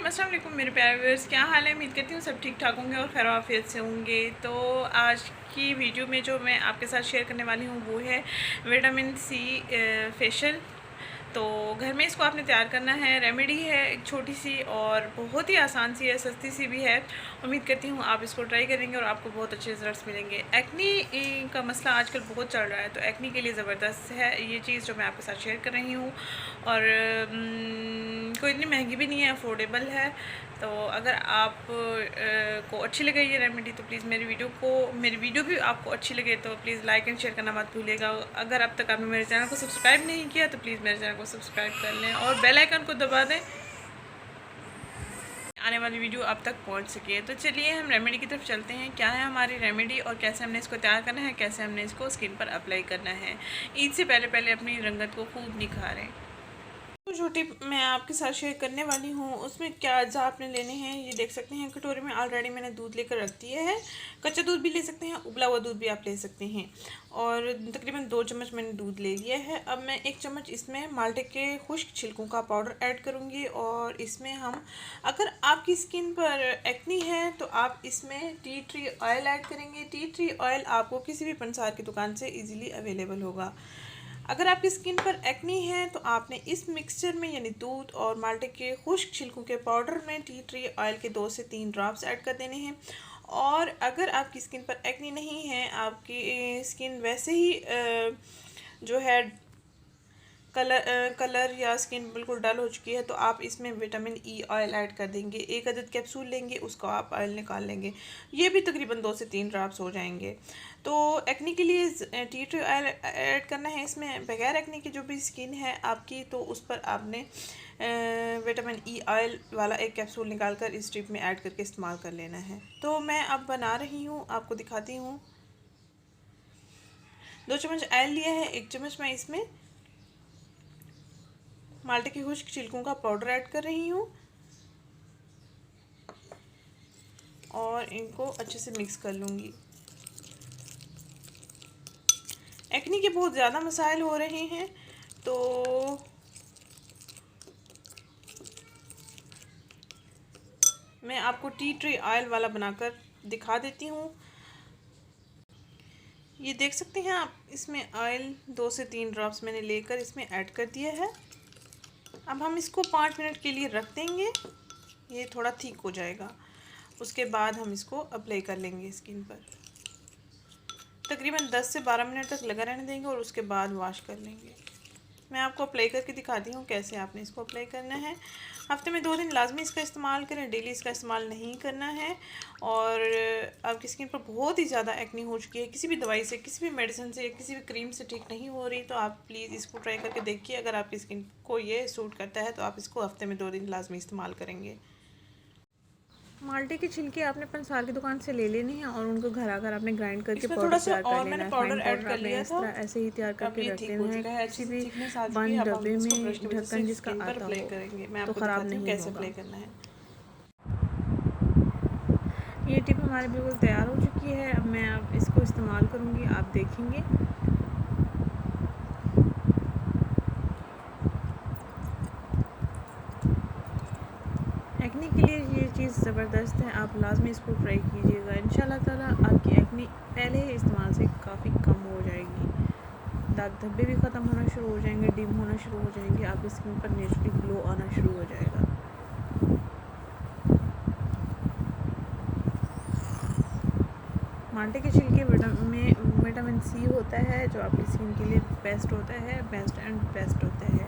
अस्सलाम वालेकुम मेरे प्यारे व्यूअर्स, क्या हाल है। उम्मीद करती हूँ सब ठीक ठाक होंगे और खैर आफियत से होंगे। तो आज की वीडियो में जो मैं आपके साथ शेयर करने वाली हूँ वो है विटामिन सी फेशियल। तो घर में इसको आपने तैयार करना है। रेमेडी है एक छोटी सी और बहुत ही आसान सी है, सस्ती सी भी है। उम्मीद करती हूँ आप इसको ट्राई करेंगे और आपको बहुत अच्छे रिजल्ट्स मिलेंगे। एक्नी का मसला आजकल बहुत चल रहा है, तो एक्नी के लिए ज़बरदस्त है ये चीज़ जो मैं आपके साथ शेयर कर रही हूँ। और कोई इतनी महंगी भी नहीं है, अफोर्डेबल है। तो अगर आप को अच्छी लगे ये रेमेडी तो प्लीज़ मेरी वीडियो भी आपको अच्छी लगे तो प्लीज़ लाइक एंड शेयर करना मत भूलिएगा। अगर अब तक आपने मेरे चैनल को सब्सक्राइब नहीं किया तो प्लीज़ मेरे चैनल को सब्सक्राइब कर लें और बेल आइकन को दबा दें, आने वाली वीडियो आप तक पहुंच सके। तो चलिए हम रेमेडी की तरफ चलते हैं। क्या है हमारी रेमेडी और कैसे हमने इसको तैयार करना है, कैसे हमने इसको स्किन पर अप्लाई करना है। ईद से पहले पहले अपनी रंगत को खूब निखारें। जो टिप मैं आपके साथ शेयर करने वाली हूँ उसमें क्या अज्जा आपने लेने हैं, ये देख सकते हैं कटोरे में ऑलरेडी मैंने दूध लेकर रख दिया है। कच्चा दूध भी ले सकते हैं, उबला हुआ दूध भी आप ले सकते हैं। और तकरीबन 2 चम्मच मैंने दूध ले लिया है। अब मैं 1 चम्मच इसमें माल्टे के खुश्क छिलकों का पाउडर ऐड करूँगी। और इसमें हम, अगर आपकी स्किन पर एक्नी है तो आप इसमें टी ट्री ऑयल ऐड करेंगे। टी ट्री ऑयल आपको किसी भी पंसार की दुकान से ईज़िली अवेलेबल होगा। अगर आपकी स्किन पर एक्नी है तो आपने इस मिक्सचर में यानी दूध और माल्टे के खुश्क छिलकों के पाउडर में टी ट्री ऑयल के 2 से 3 ड्रॉप्स ऐड कर देने हैं। और अगर आपकी स्किन पर एक्नी नहीं है, आपकी स्किन वैसे ही जो है कलर या स्किन बिल्कुल डल हो चुकी है तो आप इसमें विटामिन ई ऑयल ऐड कर देंगे। 1 अदद कैप्सूल लेंगे, उसको आप ऑयल निकाल लेंगे। ये भी तकरीबन 2 से 3 ड्रॉप्स हो जाएंगे। तो एक्नी के लिए टी ट्री ऑयल ऐड करना है इसमें। बगैर एक्नी की जो भी स्किन है आपकी तो उस पर आपने विटामिन ई ऑयल वाला 1 कैप्सूल निकाल कर इस स्ट्रिप में ऐड करके इस्तेमाल कर लेना है। तो मैं अब बना रही हूँ, आपको दिखाती हूँ। 2 चम्मच ऑयल लिया है, 1 चम्मच मैं इसमें माल्टे की खुश्क छिलकों का पाउडर ऐड कर रही हूँ और इनको अच्छे से मिक्स कर लूँगी। एक्नी के बहुत ज़्यादा मसाइल हो रहे हैं तो मैं आपको टी ट्री ऑयल वाला बनाकर दिखा देती हूँ। ये देख सकते हैं आप, इसमें ऑयल 2 से 3 ड्रॉप्स मैंने लेकर इसमें ऐड कर दिया है। अब हम इसको 5 मिनट के लिए रख देंगे, ये थोड़ा थिक हो जाएगा। उसके बाद हम इसको अप्लाई कर लेंगे स्किन पर। तकरीबन 10 से 12 मिनट तक लगा रहने देंगे और उसके बाद वॉश कर लेंगे। मैं आपको अप्लाई करके दिखाती हूँ कैसे आपने इसको अप्लाई करना है। हफ्ते में 2 दिन लाजमी इसका इस्तेमाल करें, डेली इसका इस्तेमाल नहीं करना है। और आपकी स्किन पर बहुत ही ज़्यादा एक्नी हो चुकी है, किसी भी दवाई से, किसी भी मेडिसिन से, किसी भी क्रीम से ठीक नहीं हो रही, तो आप प्लीज़ इसको ट्राई करके देखिए। अगर आपकी स्किन को ये सूट करता है तो आप इसको हफ्ते में 2 दिन लाजमी इस्तेमाल करेंगे। माल्टे के छिलके आपने पंसार की दुकान से ले लेने हैं और उनको घर आकर आपने ग्राइंड करके पाउडर तैयार कर लेना है। पाउडर ऐड कर लिया था, ऐसे ही तैयार करके रख लेना है। किसी भी बंद डब्बे में ढक्कन जिसका आता हो तो ख़राब नहीं कैसे अप्लाई करना है। ये टिप हमारी बिल्कुल तैयार हो चुकी है। अब मैं इसको इस्तेमाल करूँगी, आप देखेंगे। एक्नी के लिए ये चीज़ ज़बरदस्त है, आप लाजमी इसको ट्राई कीजिएगा। इंशाल्लाह ताला आपकी एक्नी पहले ही इस्तेमाल से काफ़ी कम हो जाएगी। दाग धब्बे भी ख़त्म होना शुरू हो जाएंगे, डिम होना शुरू हो जाएंगे, आपकी स्किन पर नेचुरली ग्लो आना शुरू हो जाएगा। माल्टे के छिलके में विटामिन सी होता है जो आपकी स्किन के लिए बेस्ट होता है, बेस्ट एंड बेस्ट होता है।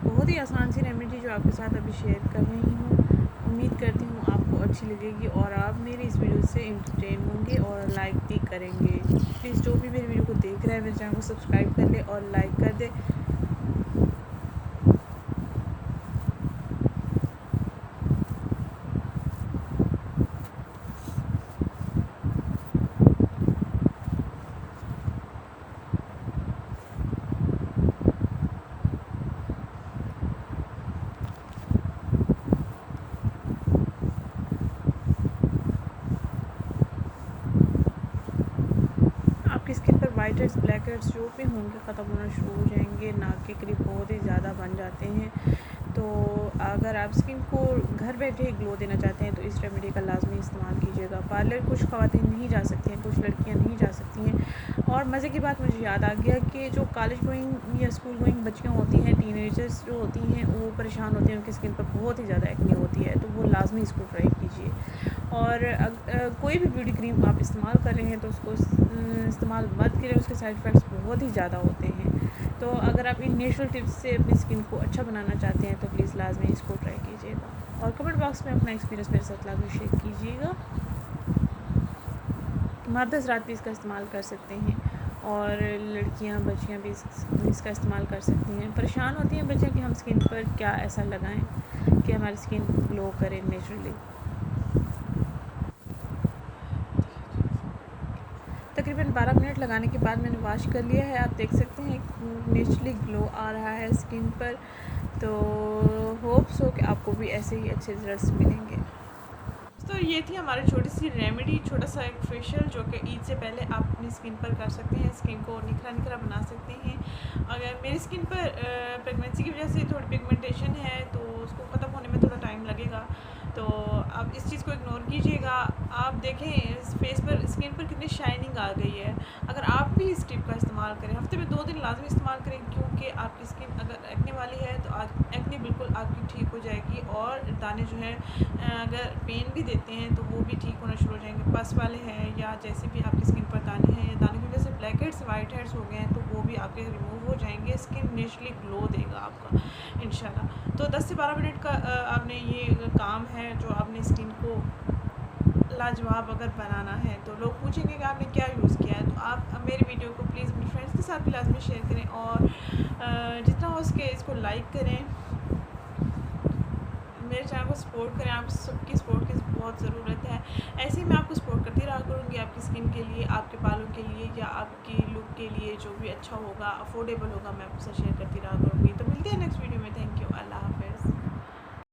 बहुत ही आसान सी रेमेडी जो आपके साथ अभी शेयर कर रही हूँ। उम्मीद करती हूँ आपको अच्छी लगेगी और आप मेरी इस वीडियो से एंटरटेन होंगे और लाइक भी करेंगे। प्लीज़ जो भी मेरी वीडियो को देख रहा है मेरे चैनल को सब्सक्राइब कर ले और लाइक कर दे। आपकी स्किन पर वाइट हेड्स, ब्लैक हेड्स जो भी होंगे ख़त्म होना शुरू हो जाएंगे। नाक के करीब बहुत ही ज़्यादा बन जाते हैं तो अगर आप स्किन को घर बैठे ग्लो देना चाहते हैं तो इस रेमेडी का लाजमी इस्तेमाल कीजिएगा। पार्लर कुछ ख़वातीन नहीं जा सकती हैं, कुछ लड़कियां नहीं जा सकती हैं। और मज़े की बात मुझे याद आ गया कि जो कॉलेज गोइंग या स्कूल गोइंग बच्चियाँ होती हैं, टीनेजर्स जो होती हैं, वो परेशान होती हैं, उनकी स्किन पर बहुत ही ज़्यादा एक्ने होती है, तो वो लाजमी इसको ट्राई कीजिए। और कोई भी ब्यूटी क्रीम आप इस्तेमाल कर रहे हैं तो उसको इस्तेमाल मत करें, उसके साइड इफ़ेक्ट्स बहुत ही ज़्यादा होते हैं। तो अगर आप इन नेचुरल टिप्स से अपनी स्किन को अच्छा बनाना चाहते हैं तो प्लीज़ लाजमी इसको ट्राई कीजिएगा और कमेंट बॉक्स में अपना एक्सपीरियंस मेरे साथ लाजमी शेयर कीजिएगा। मर्द हज़रात भी इसका इस्तेमाल कर सकते हैं और लड़कियां बच्चियां भी इसका इस्तेमाल कर सकती हैं। परेशान होती हैं बच्चियां कि हम स्किन पर क्या ऐसा लगाएं कि हमारी स्किन ग्लो करे नेचुरली। तकरीबन 12 मिनट लगाने के बाद मैंने वॉश कर लिया है। आप देख सकते हैं नेचुरली ग्लो आ रहा है स्किन पर। तो होप्स हो कि आपको भी ऐसे ही अच्छे रिजल्ट्स मिलेंगे। तो ये थी हमारी छोटी सी रेमेडी, छोटा सा एक फेशियल जो कि ईद से पहले आप अपनी स्किन पर कर सकते हैं, स्किन को निखरा निखरा बना सकते हैं। अगर मेरी स्किन पर प्रेगनेंसी की वजह से थोड़ी पिगमेंटेशन है तो उसको ख़त्म होने में थोड़ा टाइम लगेगा, तो आप इस चीज़ को इग्नोर कीजिएगा। आप देखें इस फेस पर स्किन पर कितनी शाइनिंग आ गई है। अगर आप भी इस टिप का इस्तेमाल करें, हफ्ते में 2 दिन लाजमी इस्तेमाल करें, क्योंकि आपकी स्किन अगर एक्ने वाली है तो आज एक्ने बिल्कुल आपकी ठीक हो जाएगी और दाने जो है अगर पेन भी देते हैं तो वो भी ठीक होना शुरू हो जाएंगे। पस वाले हैं या जैसे भी आपकी स्किन पर दाने हैं या दाने की वजह से ब्लैक हेड्स वाइट हेड्स हो गए हैं तो वो भी आपके रिमूव हो जाएंगे। स्किन नेचुरली ग्लो देगा आपका इंशाल्लाह। तो 10 से 12 मिनट का आपने ये काम है जो आपने स्किन को लाजवाब अगर बनाना है। तो लोग पूछेंगे कि आपने क्या यूज़ किया है, तो आप मेरे वीडियो को प्लीज़ अपने फ्रेंड्स के साथ भी लाजमी शेयर करें और जितना हो सके इसको लाइक करें, मेरे चैनल को सपोर्ट करें। आप सबकी सपोर्ट की बहुत ज़रूरत है। ऐसे ही मैं आपको सपोर्ट करती रहा करूँगी आपकी स्किन के लिए, आपके बालों के लिए या आपकी लुक के लिए, जो भी अच्छा होगा, अफोर्डेबल होगा, मैं आपके साथ शेयर करती रहा करूँगी। तो मिलते हैं नेक्स्ट